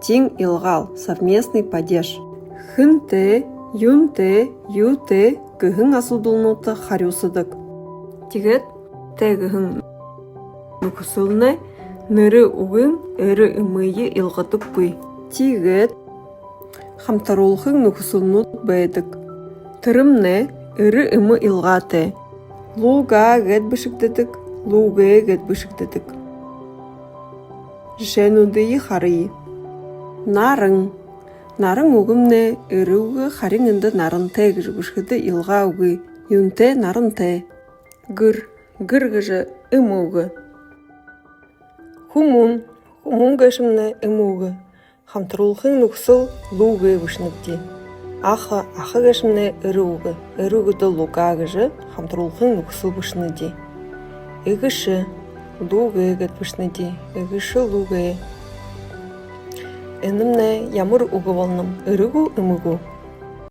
тин илгал, совместный падеж. Хынте, юнте, юте гыхын асудулнуты харюсыдык. Тигет те гыхын нукусылны ныры угын ыры ымыйы илгатып пый. Тигет хамтарулхын нукусылнут бэдык. Тырымне ыры ымы илгаты. Луга гет бышыктыдык, луге гет бышыктыдык. Женудыйы харый. Нарың. Нарың угымне ыры угы харыңынды нарынте гыжы бышкыды илга угы. Юнте нарынте. Гыр. Гыр гыжы ымы угы. Хумун. Хумун гышымне ымы угы. Хамтарулхын нукусыл луге бышныкти. Аха гышымне ыры угы. Ыры угыды луга гыжы хамтарулхын нукусыл бышныди. Игышы. Луге гет бышныди. Игышы луге. Энымне ямыр угы волным. Ырыгу ымыгу.